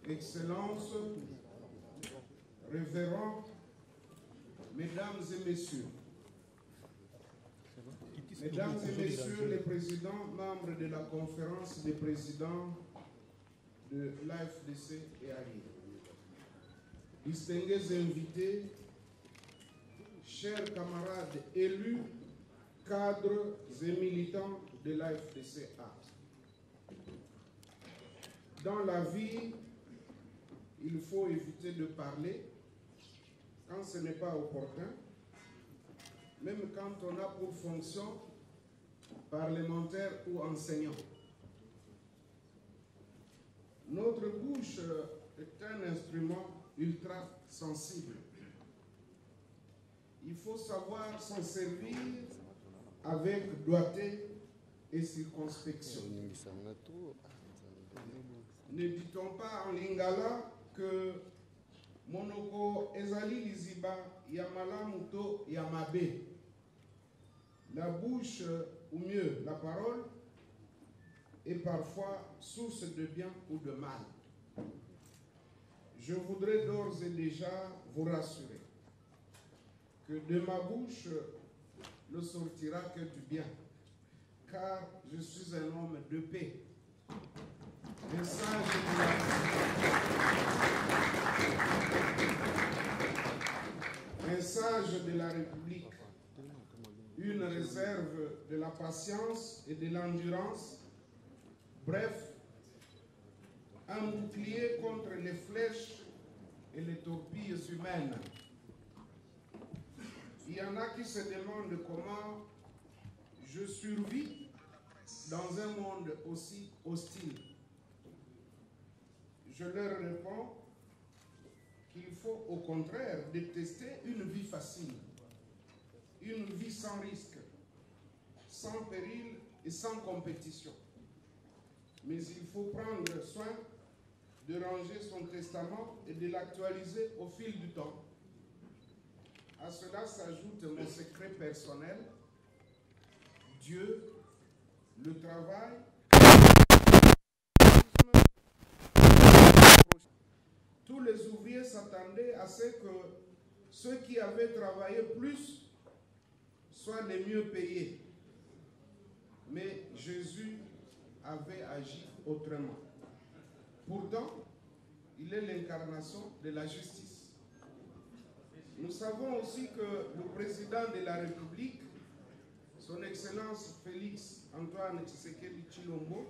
Excellences, révérends, mesdames et messieurs, mesdames et messieurs les présidents, membres de la conférence des présidents de l'AFDC et ALI, distingués invités, chers camarades élus, cadres et militants de l'AFDC-A. Dans la vie, il faut éviter de parler quand ce n'est pas opportun, même quand on a pour fonction parlementaire ou enseignant. Notre bouche est un instrument ultra sensible. Il faut savoir s'en servir avec doigté et circonspection. Ne dit-on pas en lingala que monoko ezali liziba yamala muto yamabe? La bouche, ou mieux la parole, est parfois source de bien ou de mal. Je voudrais d'ores et déjà vous rassurer que de ma bouche ne sortira que du bien, car je suis un homme de paix. Un sage de la République, une réserve de la patience et de l'endurance, bref, un bouclier contre les flèches et les torpilles humaines. Il y en a qui se demandent comment je survis dans un monde aussi hostile. Je leur réponds qu'il faut au contraire détester une vie facile, une vie sans risque, sans péril et sans compétition. Mais il faut prendre soin de ranger son testament et de l'actualiser au fil du temps. À cela s'ajoute mon secret personnel, Dieu, le travail, tous les ouvriers s'attendaient à ce que ceux qui avaient travaillé plus soient les mieux payés. Mais Jésus avait agi autrement. Pourtant, il est l'incarnation de la justice. Nous savons aussi que le président de la République, son Excellence Félix Antoine Tshisekedi Tshilombo,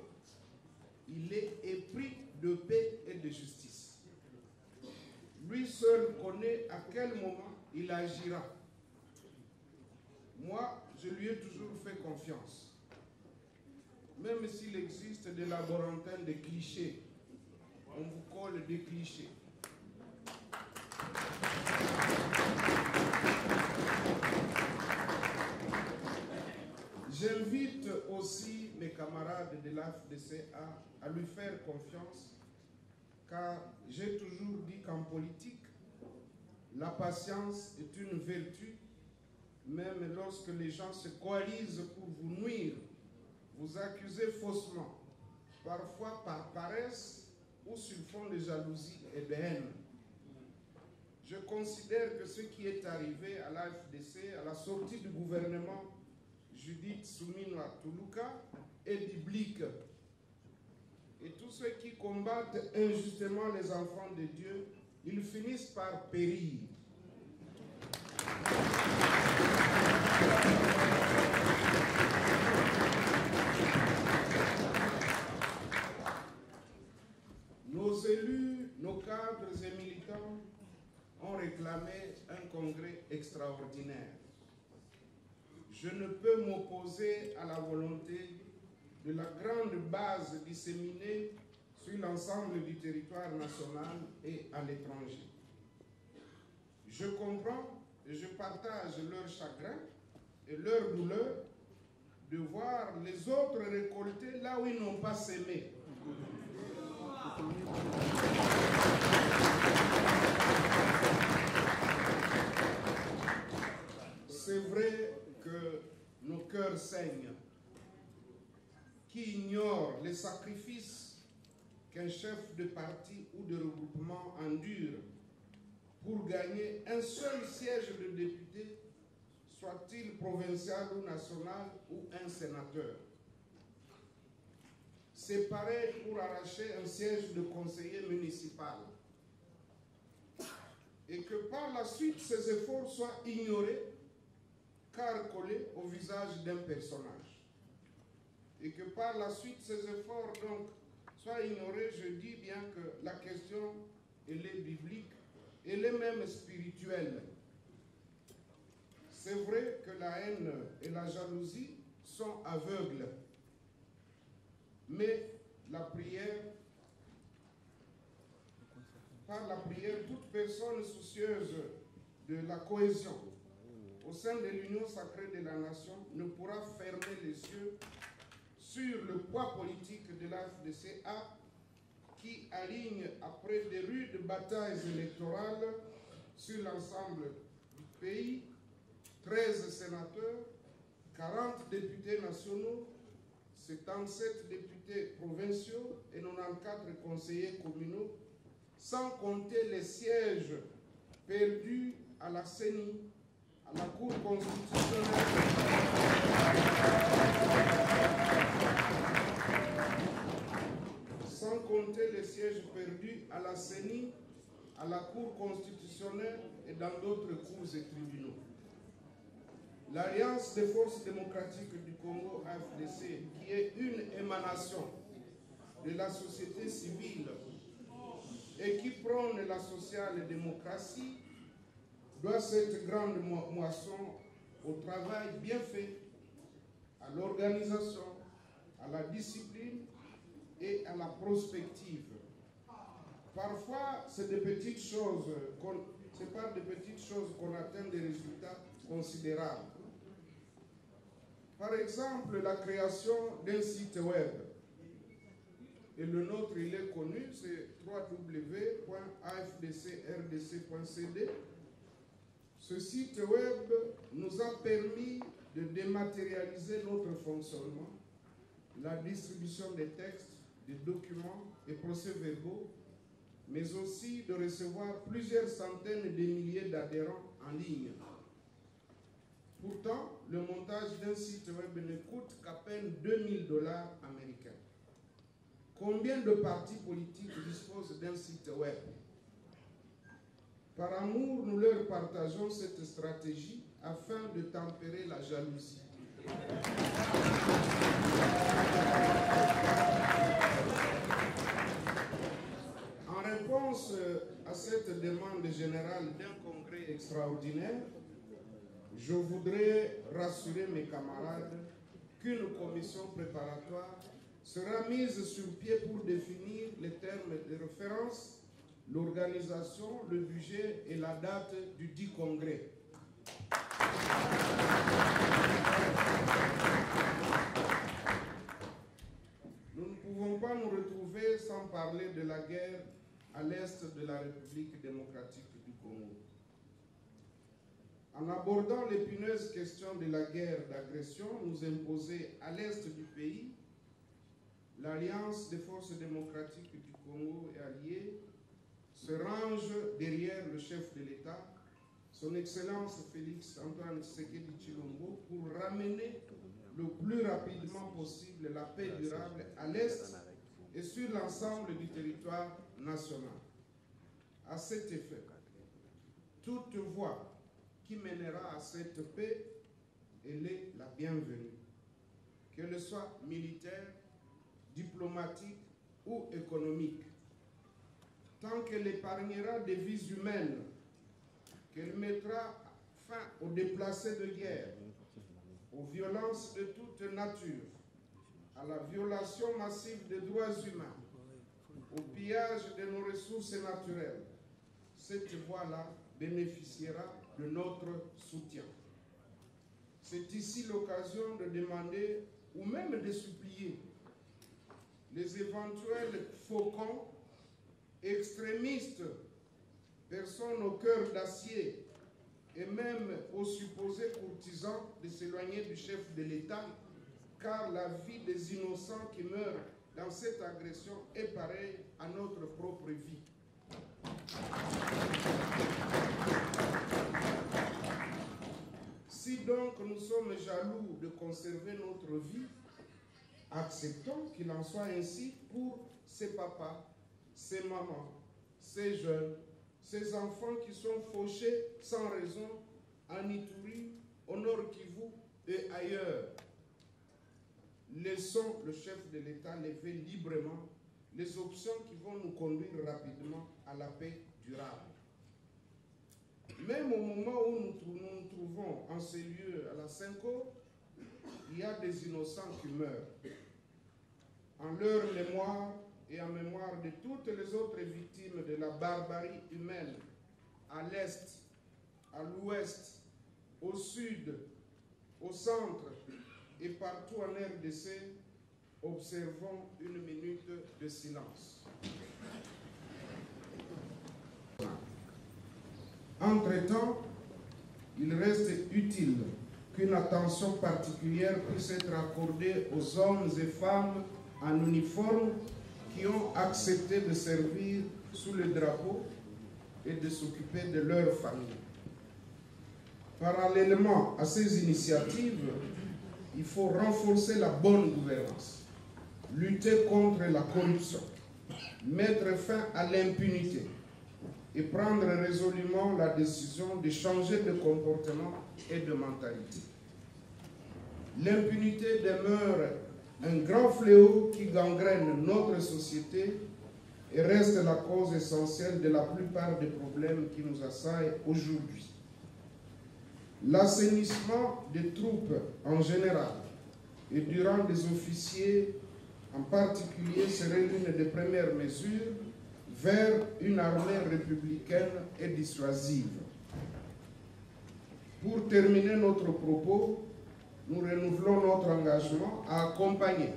il est épris de paix et de justice. Lui seul connaît à quel moment il agira. Moi, je lui ai toujours fait confiance. Même s'il existe des laborantins de clichés, on vous colle des clichés. J'invite aussi mes camarades de l'AFDC à lui faire confiance, car j'ai toujours dit qu'en politique, la patience est une vertu, même lorsque les gens se coalisent pour vous nuire, vous accuser faussement, parfois par paresse ou sur fond de jalousie et de haine. Je considère que ce qui est arrivé à l'AFDC, à la sortie du gouvernement Judith Suminwa Tuluka, est biblique. Et tous ceux qui combattent injustement les enfants de Dieu, ils finissent par périr. Nos élus, nos cadres et militants ont réclamé un congrès extraordinaire. Je ne peux m'opposer à la volonté de la grande base disséminée sur l'ensemble du territoire national et à l'étranger. Je comprends et je partage leur chagrin et leur douleur de voir les autres récolter là où ils n'ont pas semé. C'est vrai que nos cœurs saignent, qui ignorent les sacrifices qu'un chef de parti ou de regroupement endure pour gagner un seul siège de député, soit-il provincial ou national, ou un sénateur. C'est pareil pour arracher un siège de conseiller municipal. Et que par la suite, ces efforts soient ignorés, car collés au visage d'un personnage. Et que par la suite, ces efforts donc soient ignorés, je dis bien que la question, elle est biblique, elle est même spirituelle. C'est vrai que la haine et la jalousie sont aveugles, mais la prière, par la prière, toute personne soucieuse de la cohésion au sein de l'union sacrée de la nation ne pourra fermer les yeux sur le poids politique de l'AFDCA qui aligne, après de rudes batailles électorales sur l'ensemble du pays, 13 sénateurs, 40 députés nationaux, 77 députés provinciaux et 94 conseillers communaux, sans compter les sièges perdus à la CENI, à la Cour constitutionnelle, sans compter les sièges perdus à la CENI, à la Cour constitutionnelle et dans d'autres cours et tribunaux. L'Alliance des forces démocratiques du Congo, AFDC, qui est une émanation de la société civile et qui prône la social-démocratie, doit cette grande moisson au travail bien fait, à l'organisation, à la discipline et à la prospective. Parfois, c'est des petites choses, c'est par des petites choses qu'on atteint des résultats considérables. Par exemple, la création d'un site web. Et le nôtre, il est connu, c'est www.afdcrdc.cd. Ce site web nous a permis de dématérialiser notre fonctionnement, la distribution des textes, des documents et procès-verbaux, mais aussi de recevoir plusieurs centaines de milliers d'adhérents en ligne. Pourtant, le montage d'un site web ne coûte qu'à peine $2000 américains. Combien de partis politiques disposent d'un site web? Par amour, nous leur partageons cette stratégie afin de tempérer la jalousie. En réponse à cette demande générale d'un congrès extraordinaire, je voudrais rassurer mes camarades qu'une commission préparatoire sera mise sur pied pour définir les termes de référence, l'organisation, le budget et la date du dit congrès. Nous ne pouvons pas nous retrouver sans parler de la guerre à l'est de la République démocratique du Congo. En abordant l'épineuse question de la guerre d'agression nous imposée à l'est du pays, l'Alliance des forces démocratiques du Congo et alliés se range derrière le chef de l'État, son Excellence Félix Antoine Tshisekedi Tshilombo, pour ramener le plus rapidement possible la paix durable à l'Est et sur l'ensemble du territoire national. À cet effet, toute voie qui mènera à cette paix, elle est la bienvenue, qu'elle soit militaire, diplomatique ou économique, tant qu'elle épargnera des vies humaines, qu'elle mettra fin aux déplacés de guerre, aux violences de toute nature, à la violation massive des droits humains, au pillage de nos ressources naturelles. Cette voie-là bénéficiera de notre soutien. C'est ici l'occasion de demander ou même de supplier les éventuels faucons, extrémistes, personnes au cœur d'acier et même aux supposés courtisans de s'éloigner du chef de l'État, car la vie des innocents qui meurent dans cette agression est pareille à notre propre vie. Si donc nous sommes jaloux de conserver notre vie, acceptons qu'il en soit ainsi pour ces papas, ces mamans, ces jeunes, ces enfants qui sont fauchés sans raison en Ituri, au Nord Kivu et ailleurs. Laissons le chef de l'État lever librement les options qui vont nous conduire rapidement à la paix durable. Même au moment où nous nous trouvons en ces lieux à la Cinco, il y a des innocents qui meurent. En leur mémoire et en mémoire de toutes les autres victimes de la barbarie humaine, à l'Est, à l'Ouest, au Sud, au Centre et partout en RDC, observons une minute de silence. Entre-temps, il reste utile qu'une attention particulière puisse être accordée aux hommes et femmes en uniforme qui ont accepté de servir sous le drapeau et de s'occuper de leur famille. Parallèlement à ces initiatives, il faut renforcer la bonne gouvernance, lutter contre la corruption, mettre fin à l'impunité et prendre résolument la décision de changer de comportement et de mentalité. L'impunité demeure un grand fléau qui gangrène notre société et reste la cause essentielle de la plupart des problèmes qui nous assaillent aujourd'hui. L'assainissement des troupes en général et du rang des officiers en particulier serait l'une des premières mesures vers une armée républicaine et dissuasive. Pour terminer notre propos, nous renouvelons notre engagement à accompagner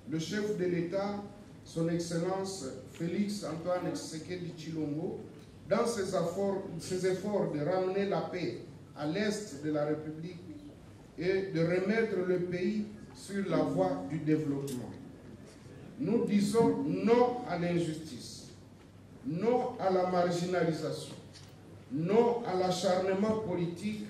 le chef de l'État, son Excellence Félix Antoine Tshisekedi Tshilombo, dans ses efforts de ramener la paix à l'est de la République et de remettre le pays sur la voie du développement. Nous disons non à l'injustice, non à la marginalisation, non à l'acharnement politique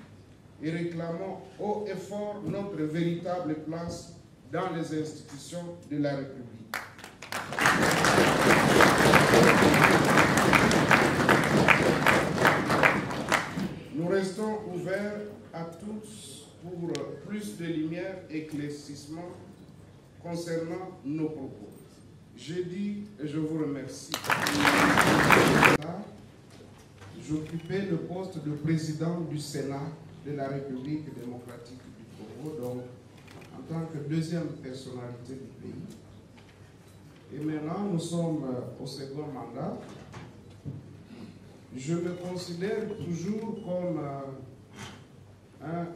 et réclamons haut et fort notre véritable place dans les institutions de la République. Nous restons ouverts à tous pour plus de lumière et éclaircissement concernant nos propos. Je dis et je vous remercie. J'occupais le poste de président du Sénat de la République démocratique du Congo, donc en tant que deuxième personnalité du pays. Et maintenant, nous sommes au second mandat. Je me considère toujours comme un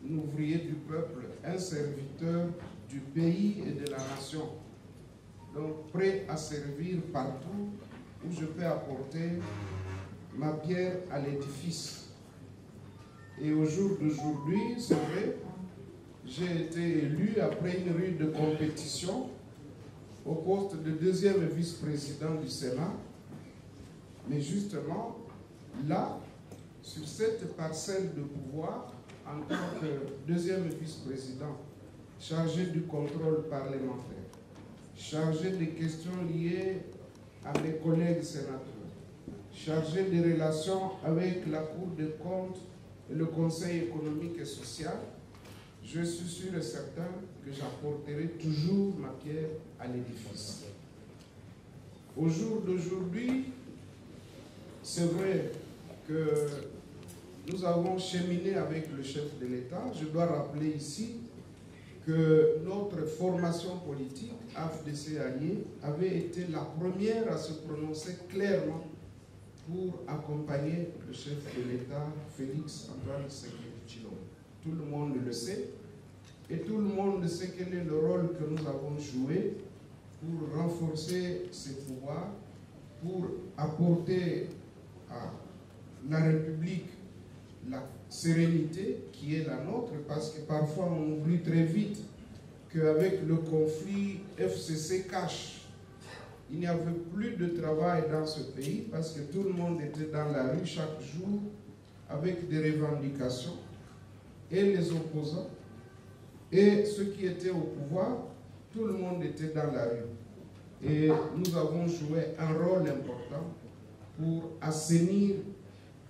ouvrier du peuple, un serviteur du pays et de la nation. Donc prêt à servir partout où je peux apporter ma pierre à l'édifice. Et au jour d'aujourd'hui, c'est vrai, j'ai été élu après une rude compétition au poste de deuxième vice-président du Sénat. Mais justement, là, sur cette parcelle de pouvoir, en tant que deuxième vice-président, chargé du contrôle parlementaire, chargé des questions liées à mes collègues sénateurs, chargé des relations avec la Cour des comptes et le Conseil économique et social, je suis sûr et certain que j'apporterai toujours ma pierre à l'édifice. Au jour d'aujourd'hui, c'est vrai que nous avons cheminé avec le chef de l'État. Je dois rappeler ici que notre formation politique, AFDC Alliés, avait été la première à se prononcer clairement pour accompagner le chef de l'État, Félix Antoine Tshisekedi Tshilombo. Tout le monde le sait, et tout le monde sait quel est le rôle que nous avons joué pour renforcer ses pouvoirs, pour apporter à la République la sérénité qui est la nôtre, parce que parfois on oublie très vite qu'avec le conflit FCC cache, il n'y avait plus de travail dans ce pays parce que tout le monde était dans la rue chaque jour avec des revendications, et les opposants et ceux qui étaient au pouvoir, tout le monde était dans la rue. Et nous avons joué un rôle important pour assainir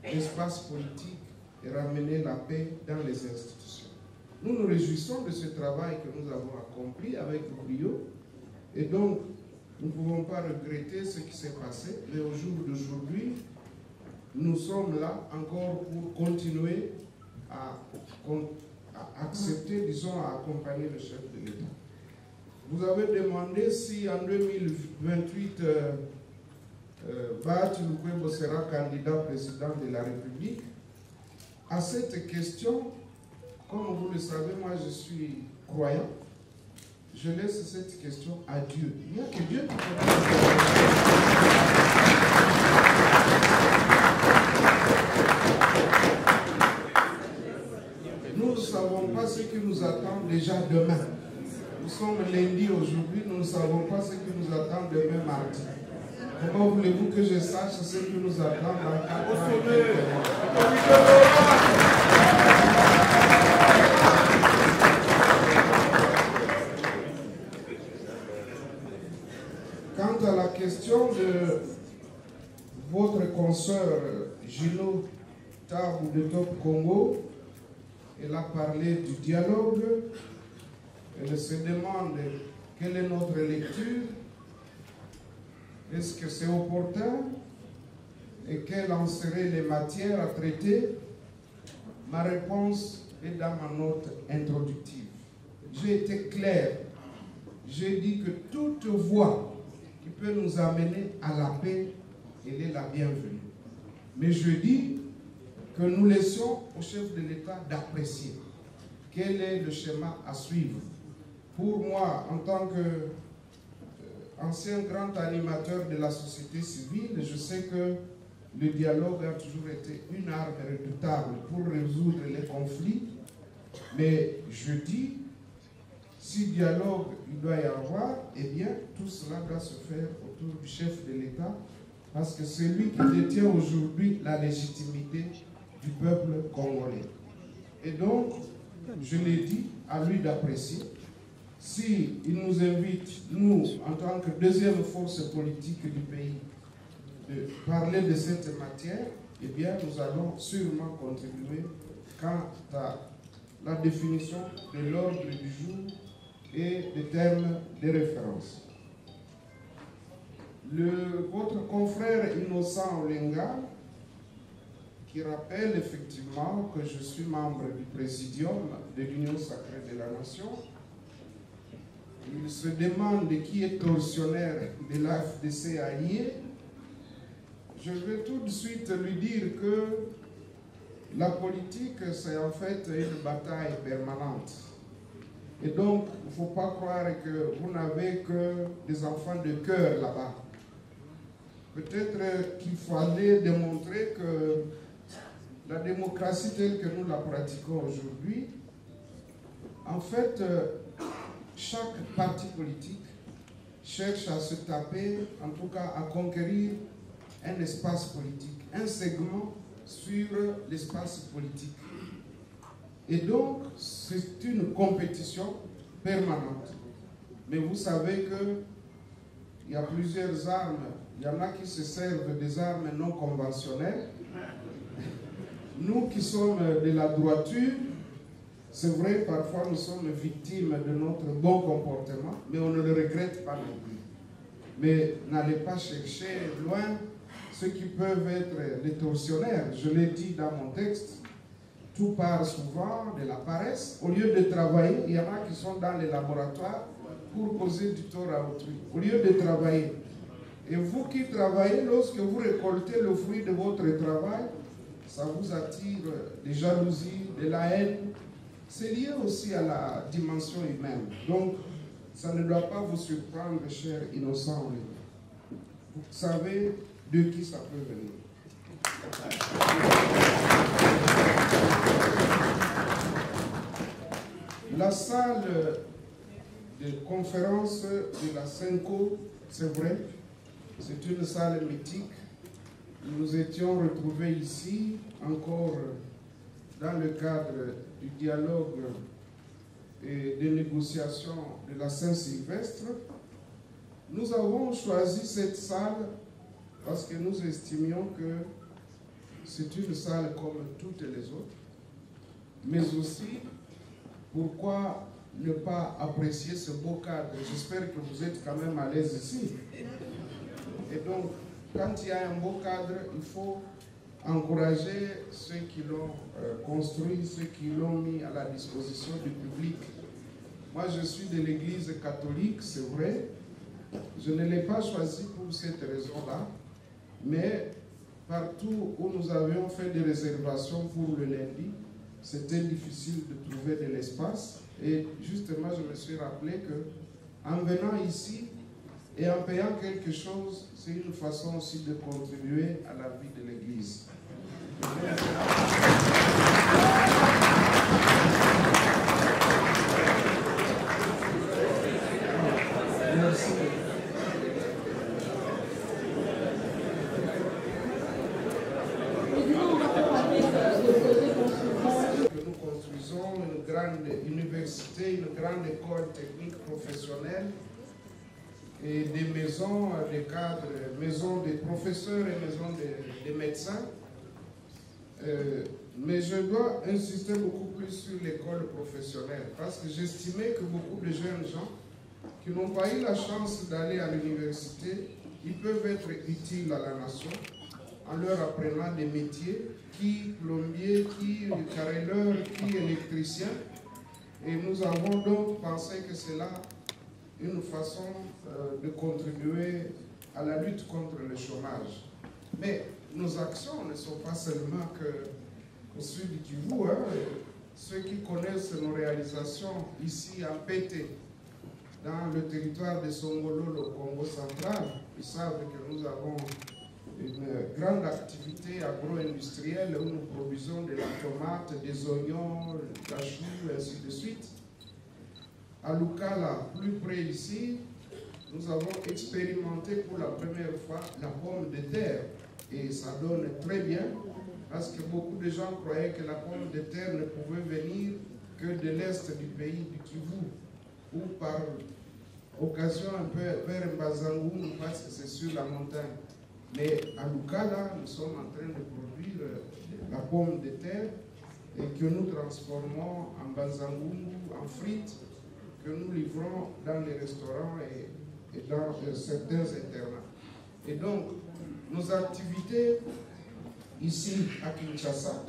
l'espace politique et ramener la paix dans les institutions. Nous nous réjouissons de ce travail que nous avons accompli avec brio, et donc nous ne pouvons pas regretter ce qui s'est passé, mais au jour d'aujourd'hui, nous sommes là encore pour continuer à accepter, disons, à accompagner le chef de l'État. Vous avez demandé si en 2028, Bahati Lukwebo sera candidat président de la République. À cette question, comme vous le savez, moi je suis croyant. Je laisse cette question à Dieu. Il n'y a que Dieu qui peut Nous ne savons pas ce qui nous attend déjà demain. Nous sommes lundi aujourd'hui, nous ne savons pas ce qui nous attend demain mardi. Comment voulez-vous que je sache ce qui nous attend dans 4 ans? Quant à la question de votre consoeur Gino Tabou de Top Congo, elle a parlé du dialogue. Elle se demande quelle est notre lecture, est-ce que c'est opportun et quelles en seraient les matières à traiter. Ma réponse est dans ma note introductive. J'ai été clair, j'ai dit que toute voie qui peut nous amener à la paix, elle est la bienvenue. Mais je dis que nous laissions au chef de l'État d'apprécier quel est le schéma à suivre. Pour moi, en tant qu'ancien grand animateur de la société civile, je sais que le dialogue a toujours été une arme redoutable pour résoudre les conflits. Mais je dis, si dialogue il doit y avoir, eh bien, tout cela doit se faire autour du chef de l'État, parce que c'est lui qui détient aujourd'hui la légitimité du peuple congolais. Et donc, je l'ai dit, à lui d'apprécier. Si il nous invite, nous, en tant que deuxième force politique du pays, de parler de cette matière, eh bien, nous allons sûrement contribuer quant à la définition de l'ordre du jour et des termes de référence. Votre confrère Innocent Olenga, qui rappelle effectivement que je suis membre du présidium de l'Union sacrée de la nation, il se demande qui est tortionnaire de l'AFDC allié. Je vais tout de suite lui dire que la politique, c'est en fait une bataille permanente. Et donc, il ne faut pas croire que vous n'avez que des enfants de cœur là-bas. Peut-être qu'il fallait démontrer que la démocratie telle que nous la pratiquons aujourd'hui, en fait, chaque parti politique cherche à se taper, en tout cas à conquérir un espace politique, un segment sur l'espace politique. Et donc, c'est une compétition permanente. Mais vous savez qu'il y a plusieurs armes. Il y en a qui se servent des armes non conventionnelles. Nous qui sommes de la droiture, c'est vrai, parfois nous sommes victimes de notre bon comportement, mais on ne le regrette pas non plus. Mais n'allez pas chercher loin ceux qui peuvent être les tortionnaires. Je l'ai dit dans mon texte, tout part souvent de la paresse. Au lieu de travailler, il y en a qui sont dans les laboratoires pour causer du tort à autrui. Au lieu de travailler. Et vous qui travaillez, lorsque vous récoltez le fruit de votre travail, ça vous attire des jalousies, de la haine. C'est lié aussi à la dimension humaine. Donc, Ça ne doit pas vous surprendre, chers innocents. Vous savez de qui ça peut venir. La salle de conférence de la Senco, c'est vrai, c'est une salle mythique. Nous étions retrouvés ici encore dans le cadre du dialogue et des négociations de la Saint-Sylvestre. Nous avons choisi cette salle parce que nous estimions que c'est une salle comme toutes les autres, mais aussi pourquoi ne pas apprécier ce beau cadre. J'espère que vous êtes quand même à l'aise ici. Et donc, quand il y a un beau cadre, il faut encourager ceux qui l'ont construit, ceux qui l'ont mis à la disposition du public. Moi, je suis de l'Église catholique, c'est vrai. Je ne l'ai pas choisi pour cette raison-là, mais partout où nous avions fait des réservations pour le lundi, c'était difficile de trouver de l'espace. Et justement, je me suis rappelé que en venant ici et en payant quelque chose, c'est une façon aussi de contribuer à la vie de l'Église. Merci. Que nous construisons une grande université, une grande école technique professionnelle et des maisons de cadres, maisons des professeurs et maisons des médecins. Mais je dois insister beaucoup plus sur l'école professionnelle parce que j'estimais que beaucoup de jeunes gens qui n'ont pas eu la chance d'aller à l'université, ils peuvent être utiles à la nation en leur apprenant des métiers, qui plombier, qui carreleur, qui électricien. Et nous avons donc pensé que c'est là une façon de contribuer à la lutte contre le chômage. Mais nos actions ne sont pas seulement au sud du Kivu. Ceux qui connaissent nos réalisations ici en PT, dans le territoire de Songololo, au Congo central, ils savent que nous avons une grande activité agro-industrielle où nous produisons de la tomate, des oignons, de la chou, et ainsi de suite. À Lukala, plus près ici, nous avons expérimenté pour la première fois la pomme de terre. Et ça donne très bien, parce que beaucoup de gens croyaient que la pomme de terre ne pouvait venir que de l'est du pays du Kivu, ou par occasion un peu vers Mbazangou, parce que c'est sur la montagne. Mais à Lukala, nous sommes en train de produire la pomme de terre et que nous transformons en Mbazangou, en frites, que nous livrons dans les restaurants et dans certains internats. Et donc, nos activités ici à Kinshasa,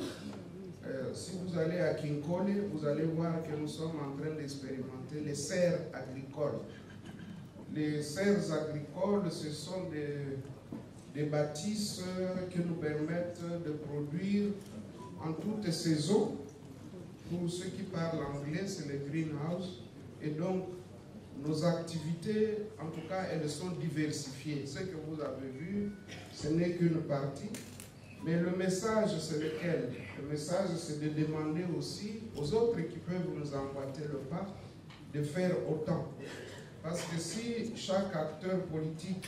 si vous allez à Kinkole, vous allez voir que nous sommes en train d'expérimenter les serres agricoles. Les serres agricoles, ce sont des bâtisses qui nous permettent de produire en toute saison. Pour ceux qui parlent anglais, c'est le greenhouse. Et donc, nos activités, en tout cas, elles sont diversifiées. Ce que vous avez vu, ce n'est qu'une partie. Mais le message, c'est lequel? Le message, c'est de demander aussi aux autres qui peuvent nous emboîter le pas de faire autant. Parce que si chaque acteur politique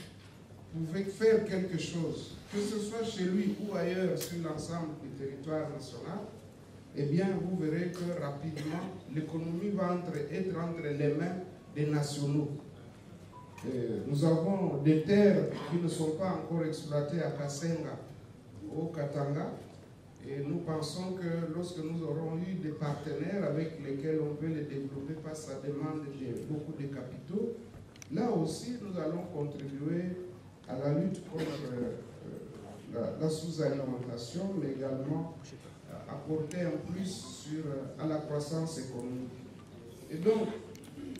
pouvait faire quelque chose, que ce soit chez lui ou ailleurs sur l'ensemble du territoire national, eh bien, vous verrez que rapidement, l'économie va être entre les mains des nationaux. Nous avons des terres qui ne sont pas encore exploitées à Kasenga, au Katanga, et nous pensons que lorsque nous aurons eu des partenaires avec lesquels on peut les développer parce que ça demande beaucoup de capitaux, là aussi nous allons contribuer à la lutte contre la sous-alimentation, mais également apporter un plus à la croissance économique. Et donc,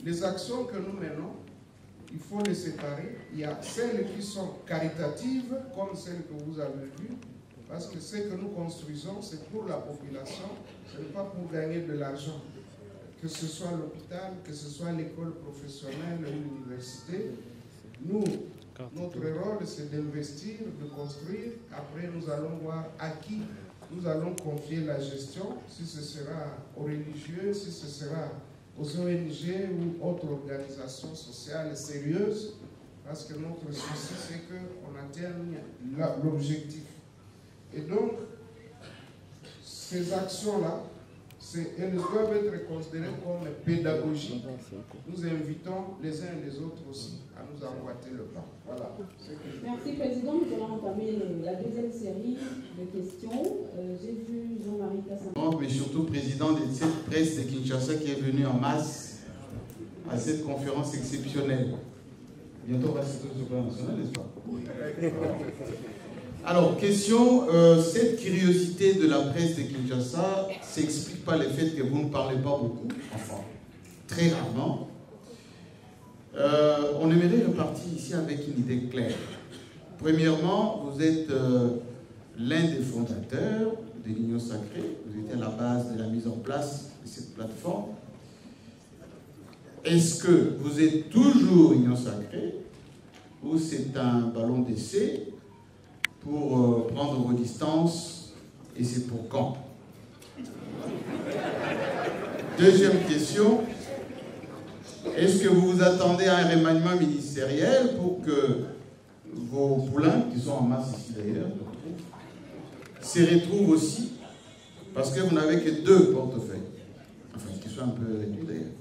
les actions que nous menons, il faut les séparer. Il y a celles qui sont caritatives, comme celles que vous avez vues, parce que ce que nous construisons, c'est pour la population, ce n'est pas pour gagner de l'argent. que ce soit l'hôpital, que ce soit l'école professionnelle ou l'université, nous, notre rôle, c'est d'investir, de construire. Après, nous allons voir à qui nous allons confier la gestion, si ce sera aux religieux, si ce sera aux ONG ou autres organisations sociales sérieuses, parce que notre souci, c'est qu'on atteigne l'objectif. Et donc, ces actions-là, elles doivent être considérées comme pédagogiques. Nous invitons les uns et les autres aussi à nous emboîter le pas. Voilà. Merci, Président. Nous allons entamer la deuxième série de questions. J'ai vu Jean-Marie Kassamba. Mais surtout président de cette presse de Kinshasa qui est venu en masse à cette conférence exceptionnelle. Bientôt on va se retrouver au plan national, n'est-ce pas? Oui. Alors, question, cette curiosité de la presse de Kinshasa s'explique par le fait que vous ne parlez pas beaucoup, enfin, très rarement. On aimerait repartir ici avec une idée claire. Premièrement, vous êtes l'un des fondateurs de l'Union Sacrée, vous étiez à la base de la mise en place de cette plateforme. Est-ce que vous êtes toujours Union Sacrée ou c'est un ballon d'essai pour prendre vos distances, et c'est pour quand? Deuxième question, est-ce que vous vous attendez à un remaniement ministériel pour que vos poulains, qui sont en masse ici d'ailleurs, se retrouvent aussi, parce que vous n'avez que 2 portefeuilles, enfin qui sont un peu réduits d'ailleurs.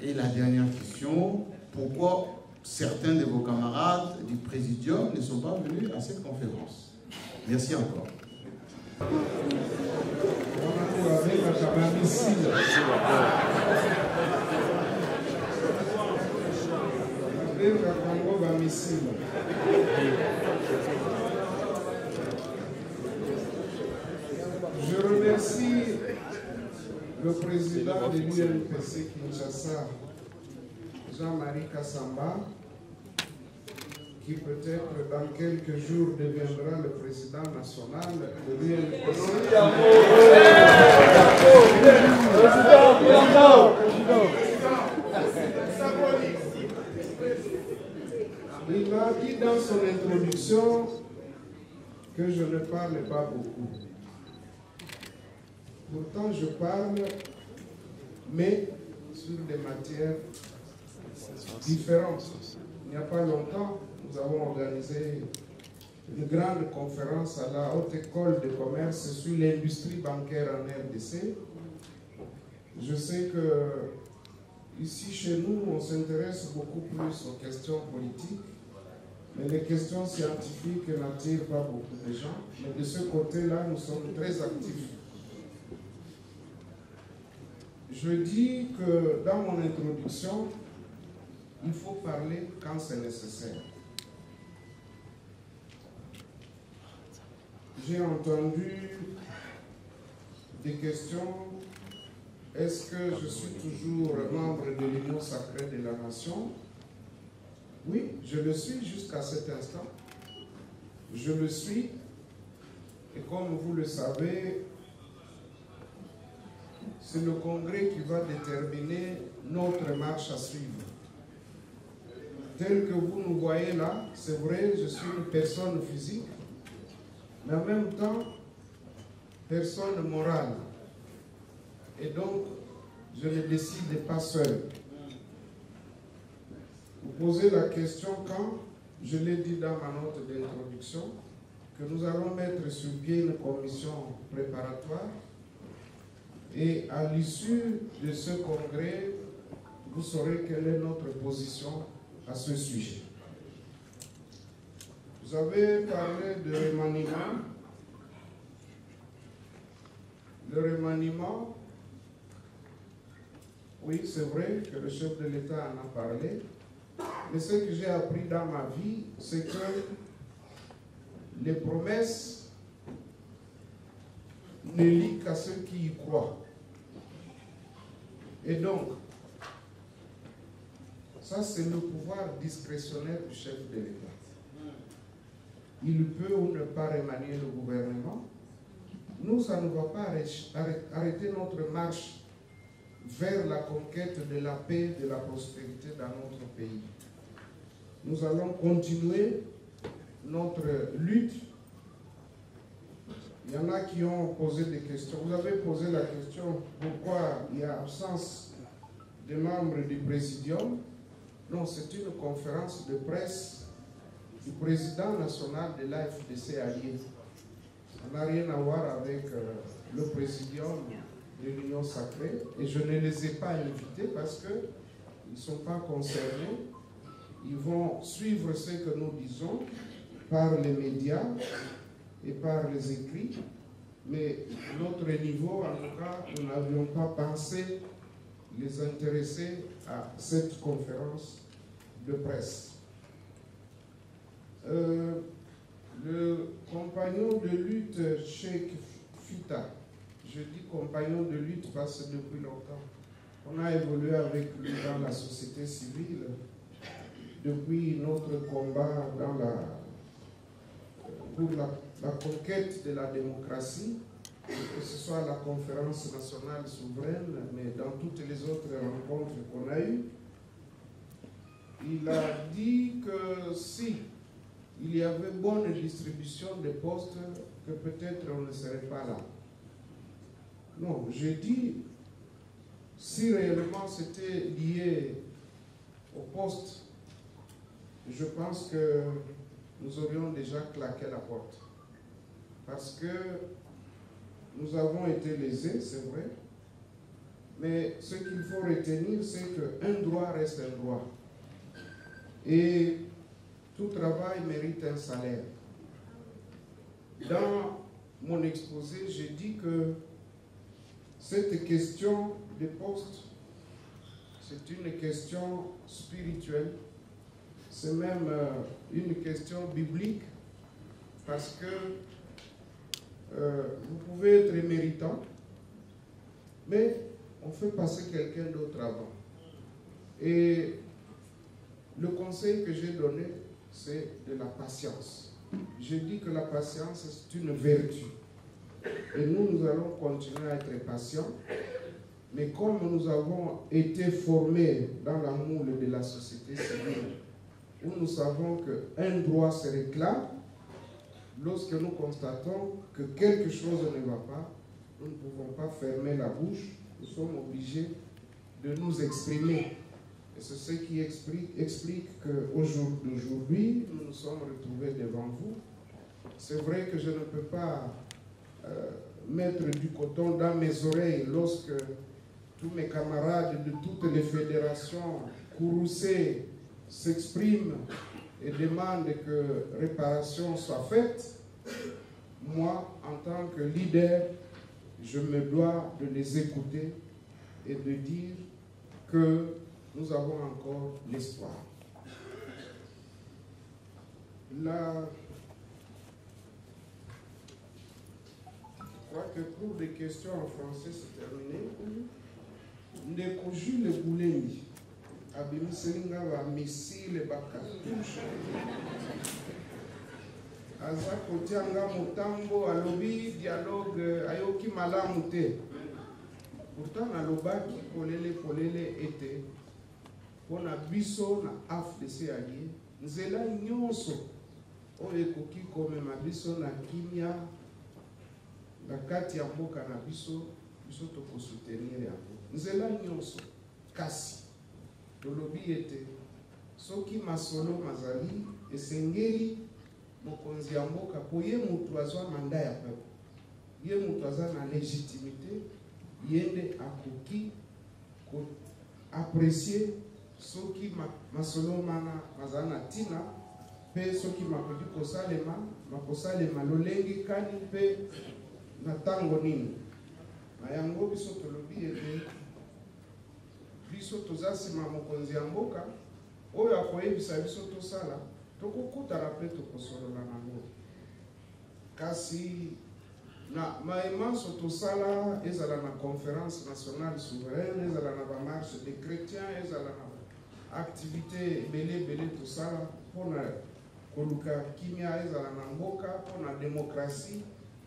Et la dernière question, pourquoi certains de vos camarades du Présidium ne sont pas venus à cette conférence? Merci encore. Je remercie le président de l'UNPC Kinshasa, Jean-Marie Kassamba, qui peut-être dans quelques jours deviendra le président national de l'UNPC. Il a dit dans son introduction que je ne parle pas beaucoup. Pourtant, je parle, mais sur des matières différentes. Il n'y a pas longtemps, nous avons organisé une grande conférence à la Haute École de Commerce sur l'industrie bancaire en RDC. Je sais que ici, chez nous, on s'intéresse beaucoup plus aux questions politiques, mais les questions scientifiques n'attirent pas beaucoup de gens. Mais de ce côté-là, nous sommes très actifs. Je dis que dans mon introduction, il faut parler quand c'est nécessaire. J'ai entendu des questions. Est-ce que je suis toujours membre de l'Union Sacrée de la Nation? Oui, je le suis jusqu'à cet instant. Je le suis. Et comme vous le savez, c'est le Congrès qui va déterminer notre marche à suivre. Tel que vous nous voyez là, c'est vrai, je suis une personne physique, mais en même temps, personne morale. Et donc, je ne décide pas seul. Vous posez la question quand, je l'ai dit dans ma note d'introduction, que nous allons mettre sur pied une commission préparatoire. Et à l'issue de ce congrès, vous saurez quelle est notre position à ce sujet. Vous avez parlé de remaniement. Le remaniement, oui, c'est vrai que le chef de l'État en a parlé. Mais ce que j'ai appris dans ma vie, c'est que les promesses ne lient qu'à ceux qui y croient. Et donc, ça c'est le pouvoir discrétionnaire du chef de l'État. Il peut ou ne pas remanier le gouvernement. Nous, ça ne va pas arrêter notre marche vers la conquête de la paix, de la prospérité dans notre pays. Nous allons continuer notre lutte. Il y en a qui ont posé des questions. Vous avez posé la question pourquoi il y a absence de membres du présidium. Non, c'est une conférence de presse du président national de l'AFDC allié. Ça n'a rien à voir avec le présidium de l'Union sacrée. Et je ne les ai pas invités parce qu'ils ne sont pas concernés. Ils vont suivre ce que nous disons par les médias et par les écrits. Mais notre niveau, en tout cas, nous n'avions pas pensé les intéresser à cette conférence de presse. Le compagnon de lutte Cheikh Fita, je dis compagnon de lutte parce que depuis longtemps, on a évolué avec lui dans la société civile, depuis notre combat pour la conquête de la démocratie, que ce soit la conférence nationale souveraine, mais dans toutes les autres rencontres qu'on a eues. Il a dit que si il y avait bonne distribution des postes, que peut-être on ne serait pas là. Non, je dis, si réellement c'était lié au poste, je pense que nous aurions déjà claqué la porte. Parce que nous avons été lésés, c'est vrai, mais ce qu'il faut retenir, c'est qu'un droit reste un droit. Et tout travail mérite un salaire. Dans mon exposé, j'ai dit que cette question des postes, c'est une question spirituelle, c'est même une question biblique, parce que vous pouvez être méritant, mais on fait passer quelqu'un d'autre avant. Et le conseil que j'ai donné, c'est de la patience. Je dis que la patience, c'est une vertu. Et nous allons continuer à être patients. Mais comme nous avons été formés dans la moule de la société civile, où nous savons qu'un droit se réclame, lorsque nous constatons que quelque chose ne va pas, nous ne pouvons pas fermer la bouche, nous sommes obligés de nous exprimer. Et c'est ce qui explique qu'aujourd'hui, nous nous sommes retrouvés devant vous. C'est vrai que je ne peux pas mettre du coton dans mes oreilles lorsque tous mes camarades de toutes les fédérations courroucées s'expriment et demandent que réparation soit faite. Moi, en tant que leader, je me dois de les écouter et de dire que nous avons encore l'espoir. Je crois que pour des questions en français, c'est terminé. Ndeko Jules Boulemi, abimiselinga ba missile ba cartouche. Aza kotianga mutambo alobi dialogue ayoki malamu te. Pourtant alobaki polele ete pona biso na AFDC allié nzela nyonso oyo ekoki komema biso na kimia na kati ya mboka na biso tokosoutenir yango nzela nyonso kasi tolobi ete soki masolo mazali esengeli mokonzi ya mboka po ye mutu azwa manda ya peuple, ye mutu aza na légitimité, yende akoki ko apprécier soki masolo mana mazala na tina pe soki makoki kosalema lolenge kani pe na tango nini. Na yango biso tolobi ete biso toza nsima mokonzi ya mboka oyo akoyebisa biso tosala tokokutana mpe tokosolola nango. Kasi na maemanso tosala ezala na conférence nationale souveraine, ezala na bamarche des chrétiens, ezala na activité ebele tosala mpona koluka kimia ezala na mboka, mpona démocratie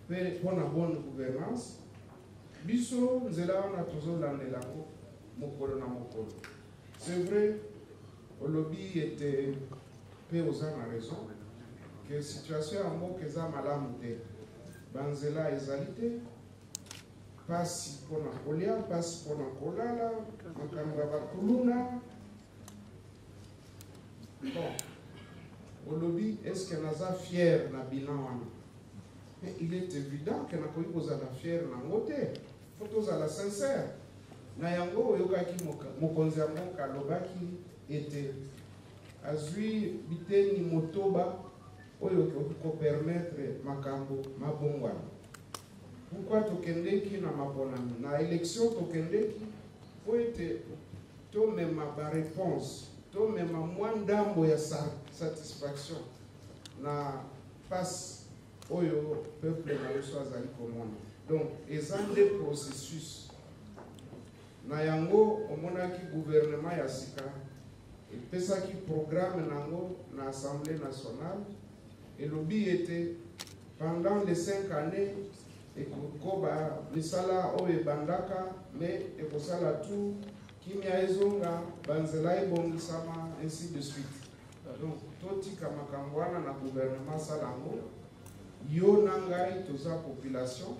mpe mpona bonne gouvernance. Biso nzela wana tozolandelango mokolo na mokolo. C'est vrai, au lobby était peu aux a raison, que la situation en mot que ça malamu te. Banzela ezalité, passe pour la colia, passe pour la colala, makamba bakuluna. Bon, au lobby, est-ce que nous sommes fiers na bilan? Mais il est évident que nous sommes fiers na ngote. Faut la sincère. Na yango yokaki mokonzi ya mboka lobaki ete azui biteni motoba oyo ko permettre makambo mabongwana. Pourquoi tokendeki na mabonami na élection tokendeki faut ete to mema ba réponse to mema mwandambo ya satisfaction na passe oyo peuple na biso azali komona. Donc ezan des processus na yango omonaki gouvernement ya sika epesaki programme nango na Assemblée nationale et lobby était pendant les 5 années ekokoba misala oyo bandaka mais ekosala tout kimia ezonga banzela ebongisama ainsi de suite. Donc totika makambo wana na gouvernement salango yo na ngai toza population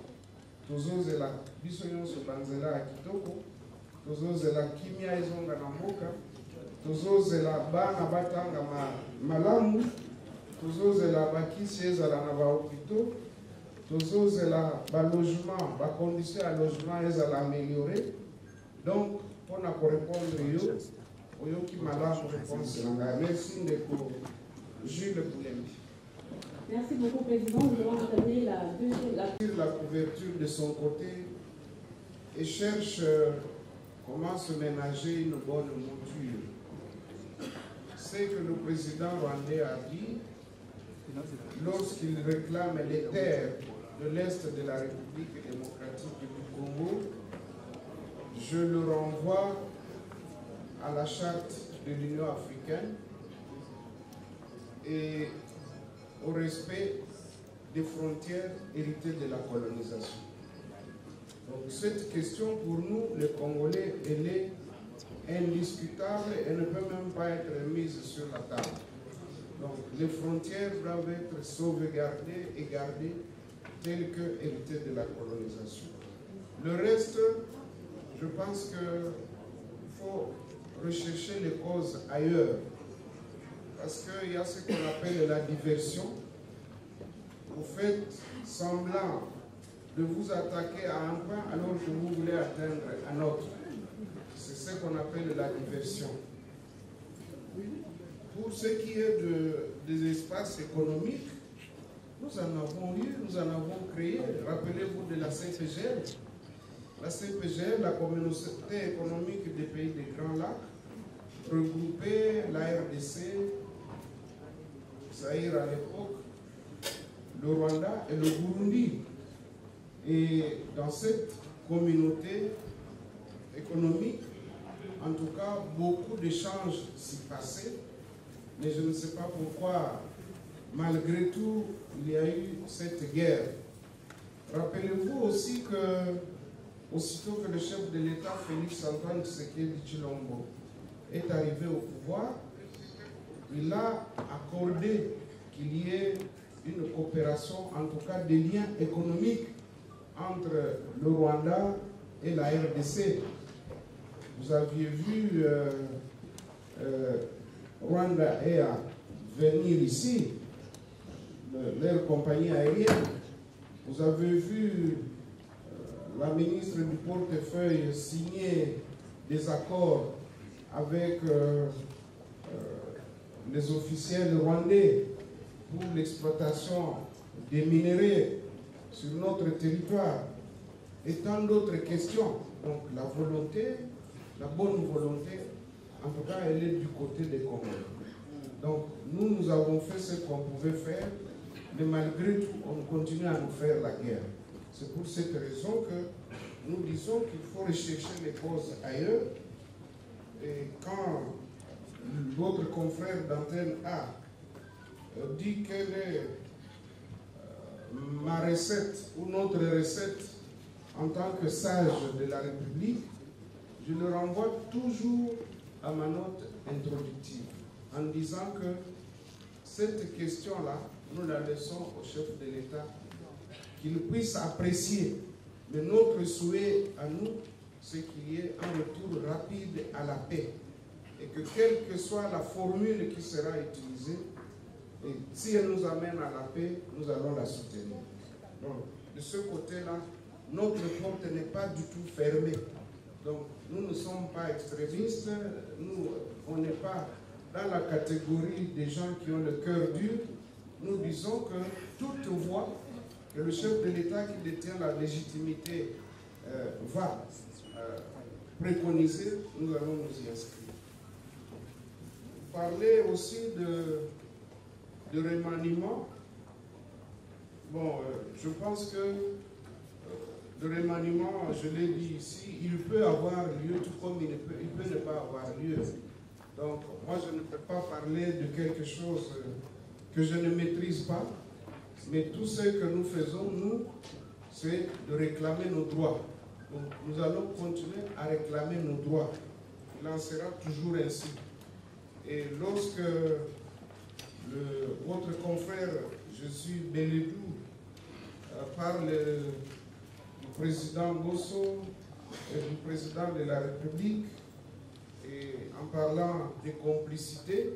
tozozela biso nyonso banzela ya kitoko tozozela kimia ezonga na mboka tozozela bana batanga malamu tozozela bakisi ezala na bahôpitaux tozozela balogement bacondition ya logement ezala amélioré. Donc pour na korépondre yo oyoki malamu réponse na ngai. Merci ndeko Jules Boulembi. Merci beaucoup, Président. Nous allons entamer la couverture de son côté et cherche comment se ménager une bonne monture. C'est que le président rwandais a dit lorsqu'il réclame les terres de l'Est de la République démocratique du Congo, je le renvoie à la charte de l'Union africaine et au respect des frontières héritées de la colonisation. Donc cette question pour nous, les Congolais, elle est indiscutable et ne peut même pas être mise sur la table. Donc les frontières doivent être sauvegardées et gardées telles que héritées de la colonisation. Le reste, je pense qu'il faut rechercher les causes ailleurs. Parce qu'il y a ce qu'on appelle la diversion. Vous faites semblant de vous attaquer à un point alors que vous voulez atteindre un autre. C'est ce qu'on appelle la diversion. Pour ce qui est des espaces économiques, nous en avons eu, nous en avons créé. Rappelez-vous de la CPGL. La CPGL, la communauté économique des pays des Grands Lacs, regroupait la RDC, Zaïre à l'époque, le Rwanda et le Burundi. Et dans cette communauté économique, en tout cas, beaucoup d'échanges s'y passaient, mais je ne sais pas pourquoi, malgré tout, il y a eu cette guerre. Rappelez-vous aussi que, aussitôt que le chef de l'État, Félix Antoine Tshisekedi Tshilombo, est arrivé au pouvoir, il a accordé qu'il y ait une coopération, en tout cas des liens économiques entre le Rwanda et la RDC. Vous aviez vu Rwanda est à venir ici, leur compagnie aérienne. Vous avez vu la ministre du portefeuille signer des accords avec les officiels rwandais pour l'exploitation des minéraux sur notre territoire et tant d'autres questions. Donc la volonté, la bonne volonté, en tout cas, elle est du côté des Congolais. Donc nous avons fait ce qu'on pouvait faire, mais malgré tout, on continue à nous faire la guerre. C'est pour cette raison que nous disons qu'il faut rechercher les causes ailleurs. Et quand votre confrère d'Antenne A dit quelle est ma recette ou notre recette en tant que sage de la République, je le renvoie toujours à ma note introductive en disant que cette question-là, nous la laissons au chef de l'État, qu'il puisse apprécier. Mais notre souhait à nous, c'est qu'il y ait un retour rapide à la paix. Et que quelle que soit la formule qui sera utilisée, et si elle nous amène à la paix, nous allons la soutenir. Donc, de ce côté-là, notre porte n'est pas du tout fermée. Donc, nous ne sommes pas extrémistes, nous, on n'est pas dans la catégorie des gens qui ont le cœur dur. Nous disons que toute voix que le chef de l'État qui détient la légitimité va préconiser, nous allons nous y inscrire. Parler aussi de remaniement. Bon, je pense que le remaniement, je l'ai dit ici, il peut avoir lieu tout comme il peut ne pas avoir lieu. Donc, moi, je ne peux pas parler de quelque chose que je ne maîtrise pas, mais tout ce que nous faisons, nous, c'est de réclamer nos droits. Donc, nous allons continuer à réclamer nos droits. Il en sera toujours ainsi. Et lorsque votre confrère, je suis Beledou, parle du président Bosso et du président de la République, et en parlant des complicités,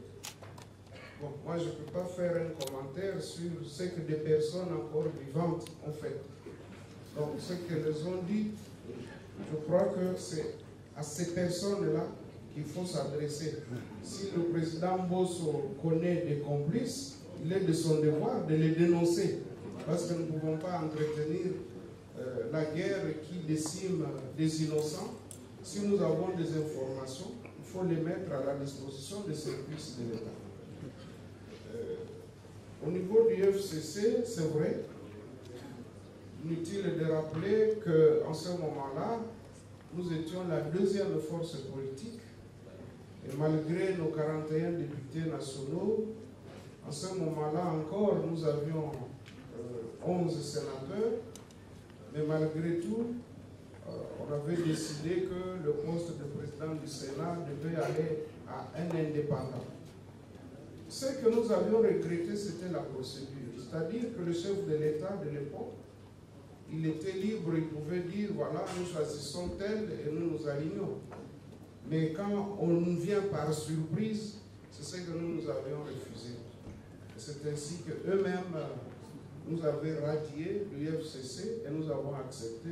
bon, moi je ne peux pas faire un commentaire sur ce que des personnes encore vivantes ont fait. Donc ce qu'elles ont dit, je crois que c'est à ces personnes-là qu'il faut s'adresser. Si le président Bosso connaît des complices, il est de son devoir de les dénoncer. Parce que nous ne pouvons pas entretenir la guerre qui décime des innocents. Si nous avons des informations, il faut les mettre à la disposition des services de l'État. Au niveau du FCC, c'est vrai, inutile de rappeler qu'en ce moment-là, nous étions la deuxième force politique. Et malgré nos 41 députés nationaux, en ce moment-là encore, nous avions 11 sénateurs, mais malgré tout, on avait décidé que le poste de président du Sénat devait aller à un indépendant. Ce que nous avions regretté, c'était la procédure. C'est-à-dire que le chef de l'État de l'époque, il était libre, il pouvait dire, voilà, nous choisissons tel et nous nous alignons. Mais quand on vient par surprise, c'est ce que nous avions refusé. C'est ainsi qu'eux-mêmes nous avaient radié du FCC et nous avons accepté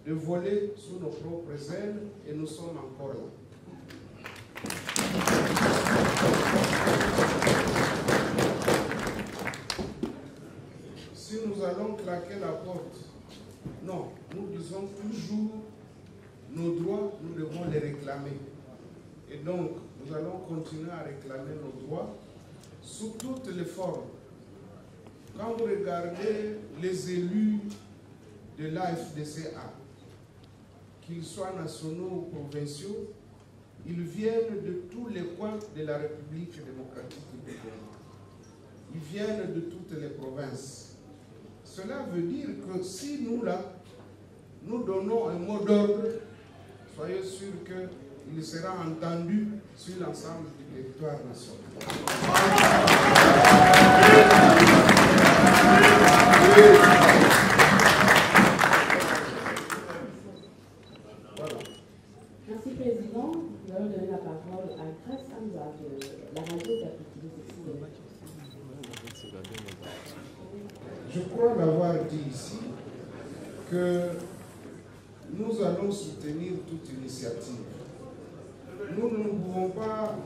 de voler sous nos propres ailes et nous sommes encore là. Si nous allons claquer la porte, non, nous disons toujours nos droits, nous devons les réclamer. Et donc, nous allons continuer à réclamer nos droits sous toutes les formes. Quand vous regardez les élus de l'AFDCA, qu'ils soient nationaux ou provinciaux, ils viennent de tous les coins de la République démocratique du Congo. Ils viennent de toutes les provinces. Cela veut dire que si nous, là, nous donnons un mot d'ordre, soyez sûrs qu'il sera entendu sur l'ensemble du territoire national. Voilà. Merci, Président. Nous allons donner la parole à Grace Hamza de la radio Capitale. Je crois l'avoir dit ici que nous allons soutenir toute initiative. Nous ne pouvons pas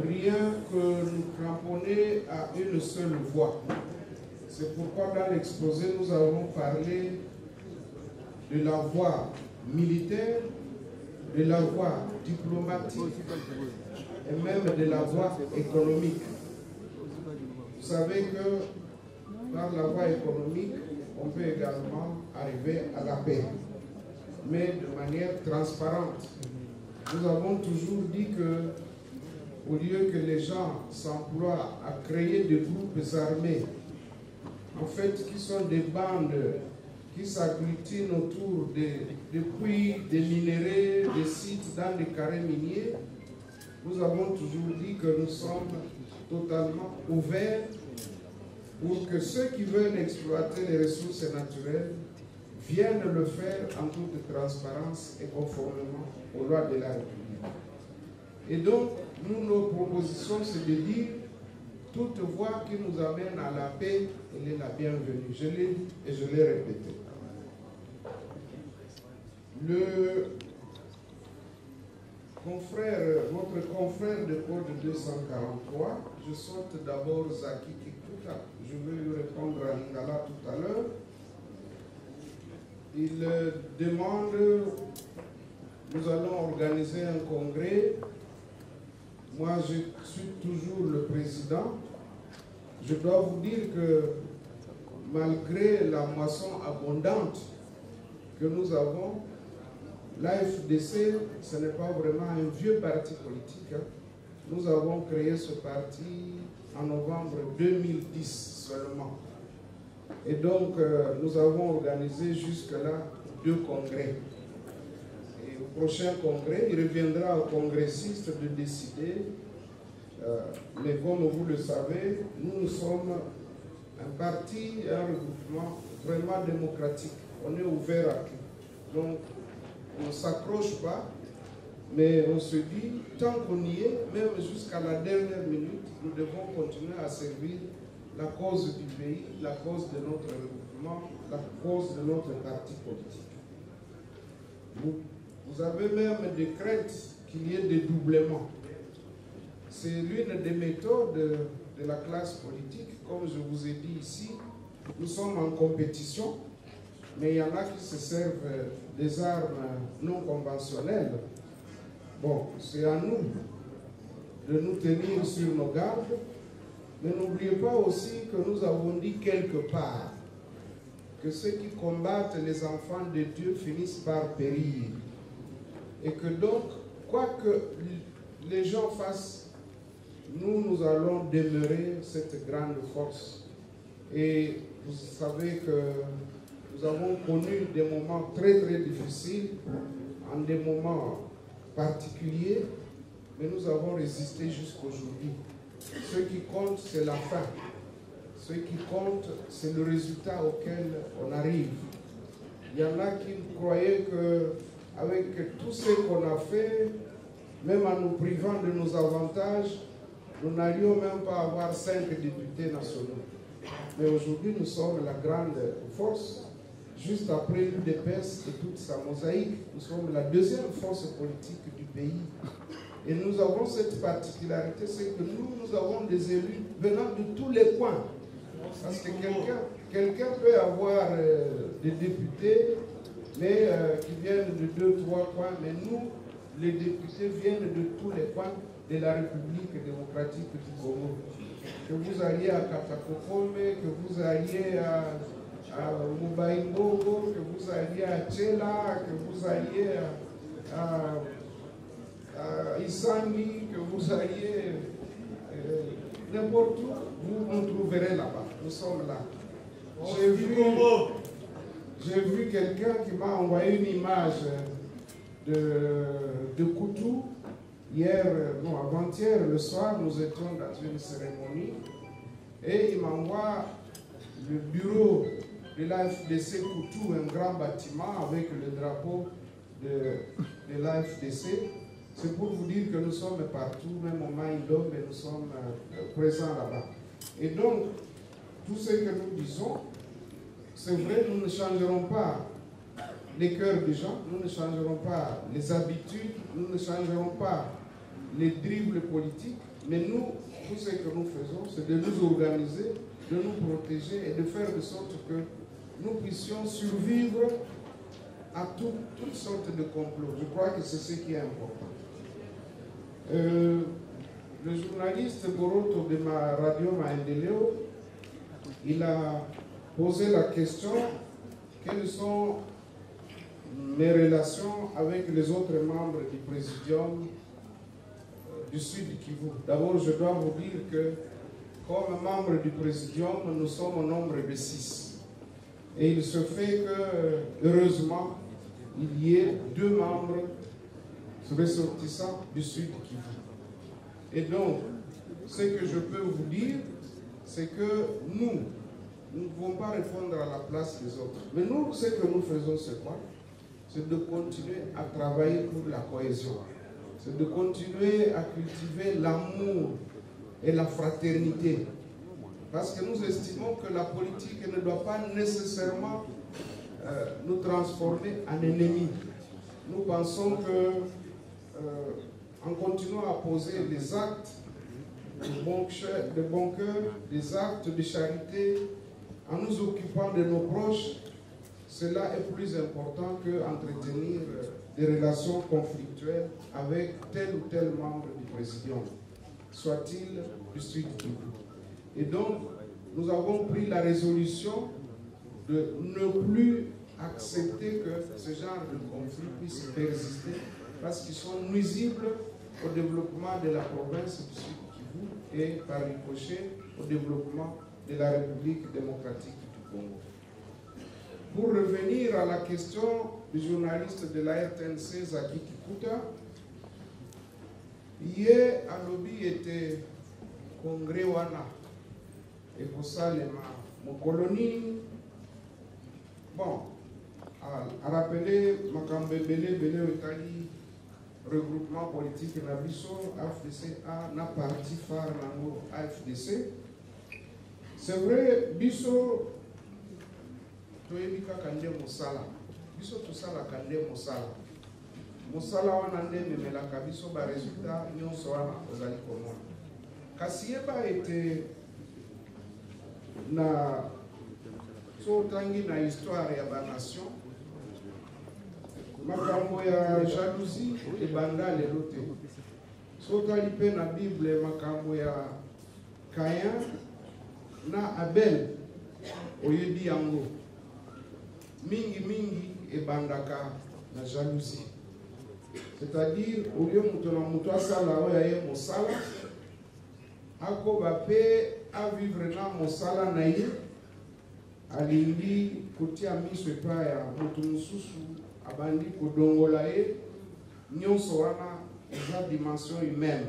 rien que nous cramponner à une seule voix. C'est pourquoi dans l'exposé, nous avons parlé de la voie militaire, de la voie diplomatique et même de la voie économique. Vous savez que par la voie économique, on peut également arriver à la paix, mais de manière transparente. Nous avons toujours dit que, au lieu que les gens s'emploient à créer des groupes armés, en fait, qui sont des bandes qui s'agglutinent autour des puits, des minéraux, des sites dans des carrés miniers, nous avons toujours dit que nous sommes totalement ouverts pour que ceux qui veulent exploiter les ressources naturelles viennent le faire en toute transparence et conformément aux lois de la République. Et donc, nous, nos propositions, c'est de dire toute voie qui nous amène à la paix, elle est la bienvenue. Je l'ai dit et je l'ai répété. Notre confrère de code 243, je saute d'abord Zaki Kikuta, je vais lui répondre à Lingala tout à l'heure. Il demande, nous allons organiser un congrès. Moi, je suis toujours le président. Je dois vous dire que malgré la moisson abondante que nous avons, l'AFDC, ce n'est pas vraiment un vieux parti politique. Nous avons créé ce parti en novembre 2010 seulement. Et donc, nous avons organisé jusque-là 2 congrès. Et au prochain congrès, il reviendra aux congressistes de décider. Mais comme vous le savez, nous sommes un parti, un regroupement vraiment démocratique. On est ouvert à tout. Donc, on ne s'accroche pas, mais on se dit, tant qu'on y est, même jusqu'à la dernière minute, nous devons continuer à servir la cause du pays, la cause de notre regroupement, la cause de notre parti politique. Vous avez même des craintes qu'il y ait des doublements. C'est l'une des méthodes de la classe politique. Comme je vous ai dit ici, nous sommes en compétition, mais il y en a qui se servent des armes non conventionnelles. Bon, c'est à nous de nous tenir sur nos gardes, mais n'oubliez pas aussi que nous avons dit quelque part que ceux qui combattent les enfants de Dieu finissent par périr. Et que donc, quoi que les gens fassent, nous allons demeurer cette grande force. Et vous savez que nous avons connu des moments très très difficiles, en des moments particuliers, mais nous avons résisté jusqu'aujourd'hui. Ce qui compte, c'est la fin. Ce qui compte, c'est le résultat auquel on arrive. Il y en a qui croyaient qu'avec tout ce qu'on a fait, même en nous privant de nos avantages, nous n'allions même pas avoir 5 députés nationaux. Mais aujourd'hui, nous sommes la grande force. Juste après l'UDPS et toute sa mosaïque, nous sommes la 2e force politique du pays. Et nous avons cette particularité, c'est que nous avons des élus venant de tous les coins. Parce que quelqu'un peut avoir des députés, mais qui viennent de 2-3 coins. Mais nous, les députés viennent de tous les coins de la République démocratique du Congo. Que vous alliez à Katakokome, que vous alliez à Mubaïngogo, que vous alliez à Tchela, que vous alliez à Isangi, que vous alliez n'importe où, vous nous trouverez là-bas. Nous sommes là. J'ai vu quelqu'un qui m'a envoyé une image de Koutou. Hier, non, avant-hier, le soir, nous étions dans une cérémonie et il m'envoie le bureau de l'AFDC Koutou, un grand bâtiment avec le drapeau de l'AFDC. C'est pour vous dire que nous sommes partout, même au Maïdom, et nous sommes présents là-bas. Et donc, tout ce que nous disons, c'est vrai, nous ne changerons pas les cœurs des gens, nous ne changerons pas les habitudes, nous ne changerons pas les dribbles politiques, mais nous, tout ce que nous faisons, c'est de nous organiser, de nous protéger et de faire de sorte que nous puissions survivre à toutes sortes de complots. Je crois que c'est ce qui est important. Le journaliste Boroto de ma radio Maendeleo, il a posé la question: quelles sont mes relations avec les autres membres du Présidium du Sud Kivu? D'abord, je dois vous dire que, comme membre du Présidium, nous sommes au nombre de 6. Et il se fait que, heureusement, il y ait 2 membres ressortissants du Sud Kivu. Et donc, ce que je peux vous dire, c'est que nous ne pouvons pas répondre à la place des autres. Mais nous, ce que nous faisons, c'est quoi? C'est de continuer à travailler pour la cohésion. C'est de continuer à cultiver l'amour et la fraternité. Parce que nous estimons que la politique ne doit pas nécessairement nous transformer en ennemis. Nous pensons que en continuant à poser des actes de bon cœur, des actes de charité, en nous occupant de nos proches, cela est plus important qu'entretenir des relations conflictuelles avec tel ou tel membre du présidium, soit-il du Sud Kivu. Et donc, nous avons pris la résolution de ne plus accepter que ce genre de conflit puisse persister parce qu'ils sont nuisibles au développement de la province du Sud Kivu et par ricochet au développement de la République démocratique du Congo. Pour revenir à la question du journaliste de la RTNC, Zaki Kikuta, hier à lobby était Congrès Wana et pour ça mon colonie. Bon, à rappeler Makambe Bele Otali regroupement politique Nabiso, AFDC a parti phare nango AFDC. C'est vrai, Biso toyebika kande mosala. Biso tosala kande mosala. Mosala wana nde memelaka biso ba résultat nyonso wana ozali komona. Kasi yeba ete na sotangi na histoire ya ba nation makambo ya jalousie ebanda lelo te. Sotali pe na Bible makambo ya Caïn na Abel oyebi yango mingi ebandaka na jalousie. C'est-à-dire au lieu muto na muto asala oya ye mosala akoba pe a vivre na mosala na ye alingi kotia miso epai ya moto mosusu abandi kodongola ye nyonso wana eza dimension humaine.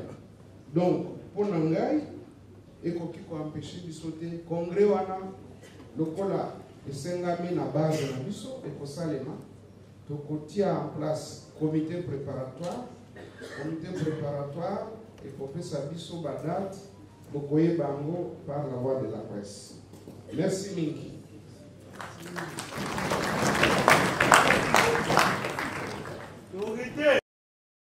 Donc mpo na ngai ekoki koempêche biso te congrès wana lokola esengami na base na biso ekosalema tokotia en place comité préparatoire ekopesa biso badate bokoyeba yango par la voie de la presse. Merci mingi.